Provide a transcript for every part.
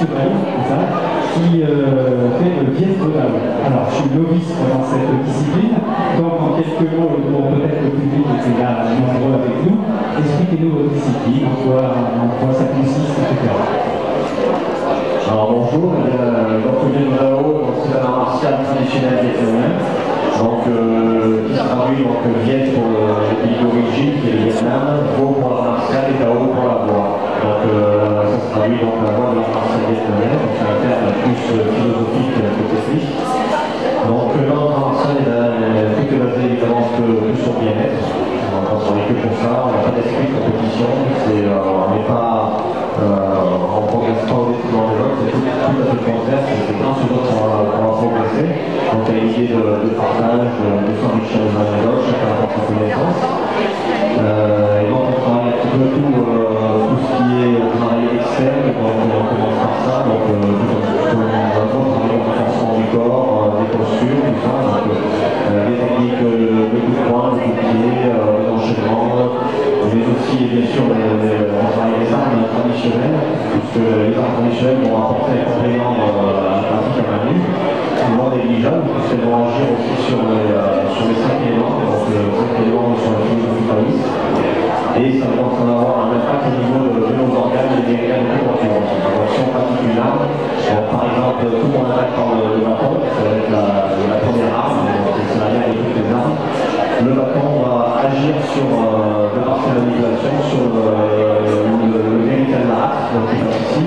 professionnel, c'est ça, qui fait le biais potable. Alors, je suis novice dans cette discipline, donc en quelques mots, pour peut-être le public qui est là nombreux avec nous, expliquez-nous votre discipline, en quoi ça consiste, etc. Alors bonjour, donc le Dao, c'est un art martial traditionnel vietnamien, donc qui se traduit donc Viet pour le pays d'origine qui est le Vietnam, Vo pour l'art martial et Dao pour la voix. Donc ça se traduit donc la voix de l'art martial vietnamien, donc c'est un terme plus philosophique que technique. Donc l'art martial est tout basé évidemment plus sur le bien-être. On ne travaille que pour ça, on n'a pas d'esprit de compétition, on n'est pas on ne progresse pas au détriment des autres, c'est tout à fait le contraire, c'est grâce aux autres qu'on va progresser. Donc il y a l'idée de partage, de s'enrichir les uns les autres, chacun apporte sa connaissance. Et donc on travaille un petit peu tout ce qui est travail externe, donc on commence par ça, donc on travaille en renforcement du corps, des postures, tout ça, donc des techniques de coup de poing, de coup de pied, des enchaînements, mais aussi bien sûr on travaille les armes traditionnelles, puisque les arts traditionnels vont apporter un complément à la pratique à main nue, souvent négligeable, puisqu'elles vont agir aussi sur les 5 éléments, donc les 5 éléments sur la philosophie taoïste, et ça va en avoir un impact au niveau de nos organes et des organes de corps. Donc si on pratique une arme, par exemple tout mon impact par le bâton, ça va être la première arme, c'est la mère de toutes les armes. Le bâton va agir sur, de par sa manipulation, sur le véritable acte, donc ici.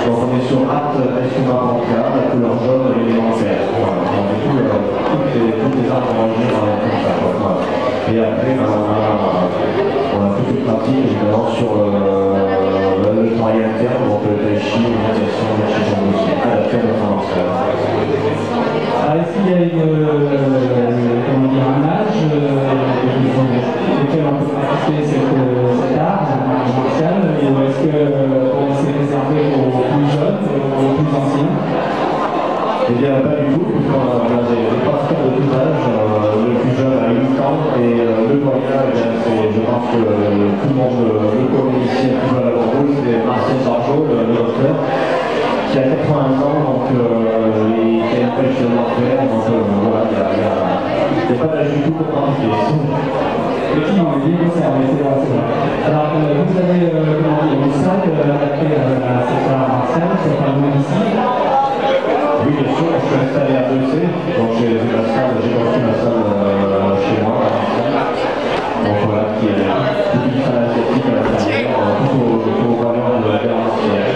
Donc on est sur acte instrument bancal, la couleur jaune et l'élément vert. Voilà. Donc toutes les armes vont agir comme ça. Voilà. Et après, on a toute une pratique évidemment sur le travail interne, donc le tai chi, l'orientation, le qigong aussi, adapté à notre martial. Alors, est-ce qu'il y a un âge auquel on peut pratiquer cet art martial, ou est-ce que c'est réservé aux plus jeunes, aux plus anciens? Eh bien, pas du tout, puisqu'on a des pratiquants de tout âge, le plus jeune a 8 ans, et le moyen, je pense que tout le monde le connaît ici, plus jeune à Bordeaux, c'est Marcel Sargeau, le docteur, qui a 80 ans, donc qui a une pêche de l'enfer, donc voilà, il n'y a pas d'âge du tout pour pratiquer. Effectivement, il est bien conservé, c'est vrai. Alors, vous avez une salle adaptée à cet art martial, c'est pas loin d'ici. Oui, bien sûr, je suis installé à 2C, donc j'ai construit ma salle chez moi, à Marseille. Donc voilà, qui est toute une salle asiatique à l'intérieur, tout au variant de la guerre martiale.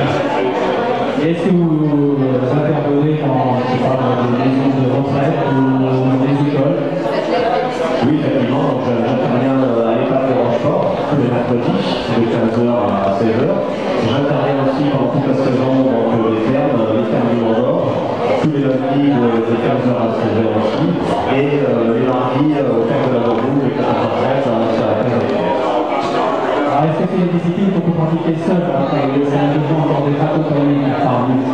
Et est-ce que vous intervenez dans des maisons de retraite ou des écoles? Oui, effectivement, donc j'interviens à l'école de Rochefort, tous les mercredis, de 15h à 16h. J'interviens aussi pendant toute la saison donc, des fermes du Mont-d'Or, tous les lundis de 15h à 16h aussi, et les mardis au terme de la Bordeaux, de 14h30 à 15h. Alors, est-ce que c'est une discipline qu'on peut pratiquer seul? C'est un besoin encore des accompagnés par vous?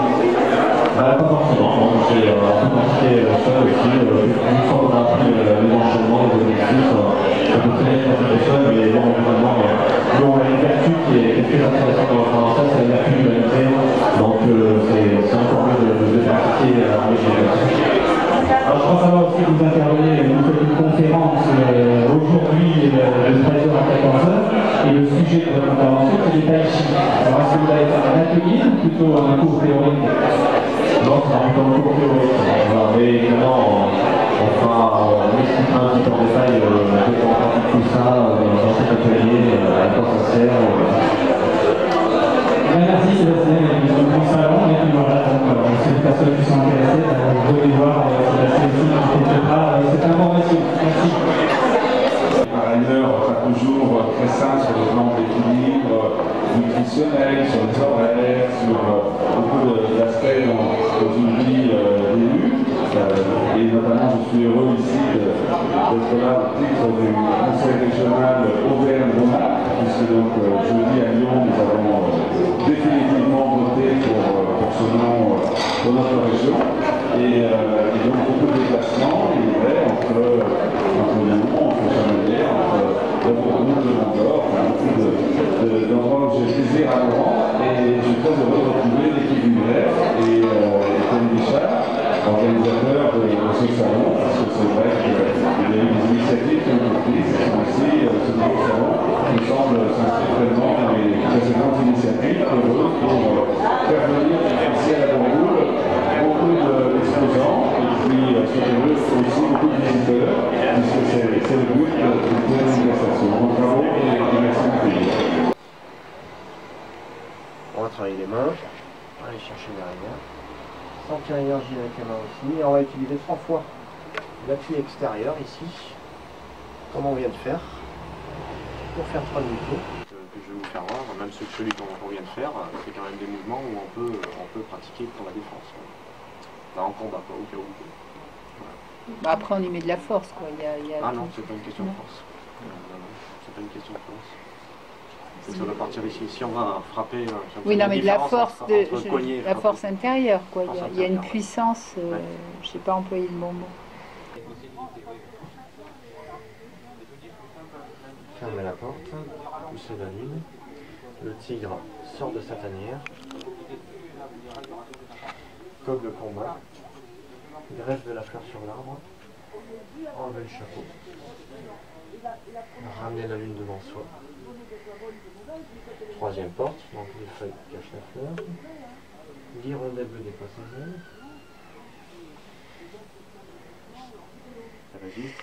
Pas forcément, on peut pratiquer seul aussi, une fois qu'on a appris les enchaînements, les objectifs, on peut très bien pratiquer seul, mais bon, vraiment, nous on a une vertu qui est très intéressante dans notre français, c'est la vertu de l'humanité, donc c'est encore mieux de pratiquer avec les personnes. Alors, je crois savoir aussi que vous intervenez, vous faites une conférence aujourd'hui de 13h à 14h, et le sujet de votre intervention c'est le tai chi. Alors, est-ce que vous allez faire un atelier ou plutôt un cours théorique? Non, ça sera plutôt un cours théorique. Mais évidemment, on expliquera un petit peu en détail comment on pratique tout ça dans cet atelier, à quoi ça sert. Merci Sébastien, et nous sommes au salon, et puis voilà, donc c'est les personnes qui sont intéressées, vous venez voir Sébastien aussi, qui fait cette information. Merci. Par ailleurs, pas toujours très sain sur le plan de l'équilibre nutritionnel, sur les horaires, sur beaucoup d'aspects dans une vie d'élu. Et notamment, je suis heureux ici d'être là au titre du Conseil régional Auvergne-Rhône-Alpes, puisque donc jeudi à Lyon, nous avons définitivement voté pour ce nom pour notre région. Et donc beaucoup de déplacements, il est vrai, entre Lyon, entre Chamalières, entre le Mont-d'Or, beaucoup d'endroits où j'ai plaisir à me rendre. Et je suis très heureux de retrouver l'équipe du Vrai c'est vrai qu'il y a eu des initiatives qui ont été prises, qui sont aussi ce nouveau salon, qui semble s'inscrire pleinement dans les précédentes initiatives heureuses pour faire venir ici à la Bourgoule beaucoup d'exposants et puis aussi beaucoup de visiteurs, puisque c'est le but d'une manifestation. Donc bravo et merci beaucoup. On va travailler les mains, on va aller chercher derrière. Sentir l'énergie avec les mains aussi. Et on va utiliser 3 fois l'appui extérieur ici, comme on vient de faire, pour faire 3 demi-tours. Que je vais vous faire voir, même celui qu'on vient de faire, c'est quand même des mouvements où on peut pratiquer pour la défense. Là en combat, quoi, au cas où. Voilà. Bah après on y met de la force, quoi. Ah non, c'est pas une question de force. Non, c'est pas une question de force. Ça doit partir ici. Si on va frapper... Oui, non, mais de la force, la force intérieure, quoi. Il y a une puissance, ouais. Je ne sais pas employer le bon mot. Fermez la porte, poussez la lune. Le tigre sort de sa tanière. Coque de combat. Greffe de la fleur sur l'arbre. Enlevez le chapeau. Ramenez la lune devant soi. Troisième porte, donc les feuilles cachent la fleur. L'hirondelle bleue dépose ses ailes. Ça résiste.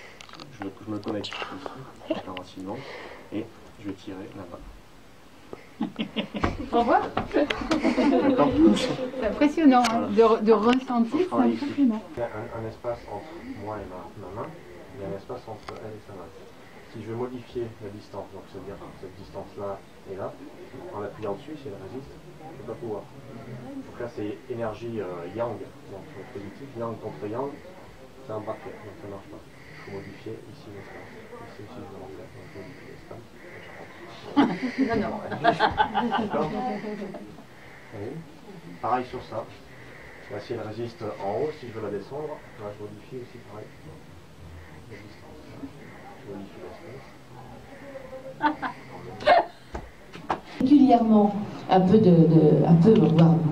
Je me connecte ici, rapidement, et je vais tirer là-bas. Au revoir. C'est impressionnant, hein, de ressentir, c'est impressionnant. Il y a un espace entre moi et ma main, il y a un espace entre elle et sa main. Si je veux modifier la distance, donc c'est-à-dire cette distance-là et là, en appuyant dessus, si elle résiste, je ne vais pas pouvoir. Donc là, c'est énergie yang, donc positif, yang contre yang, c'est un braquet, donc ça ne marche pas. Il faut modifier ici l'espace. Ici aussi, je vais en faire, donc je modifie l'espace. Non, non. D'accord. Pareil sur ça. Là, si elle résiste en haut, si je veux la descendre, là, je modifie aussi pareil. La distance. Je modifie l'espace. Régulièrement un peu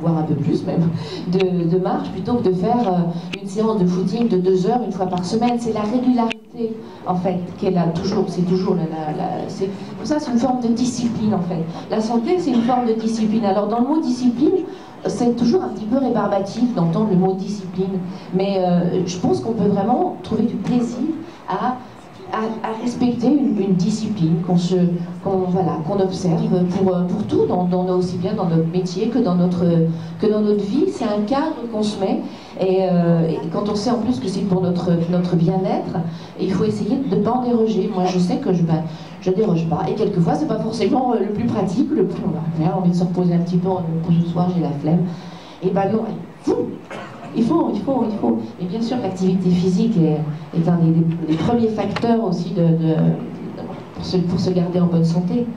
voire un peu plus même, de marche plutôt que de faire une séance de footing de 2 heures une fois par semaine. C'est la régularité en fait qu'elle a toujours, c'est toujours c'est pour ça c'est une forme de discipline en fait. La santé c'est une forme de discipline. Alors dans le mot discipline, c'est toujours un petit peu rébarbatif d'entendre le mot discipline, mais je pense qu'on peut vraiment trouver du plaisir à respecter une discipline qu'on observe pour tout, aussi bien dans notre métier que dans notre vie. C'est un cadre qu'on se met et quand on sait en plus que c'est pour notre bien-être, il faut essayer de ne pas en déroger. Moi je sais que je déroge pas et quelquefois c'est pas forcément le plus pratique, le plus on a envie de se reposer un petit peu, ce soir j'ai la flemme, et ben non, il faut. Et bien sûr, l'activité physique est un des premiers facteurs aussi pour se garder en bonne santé.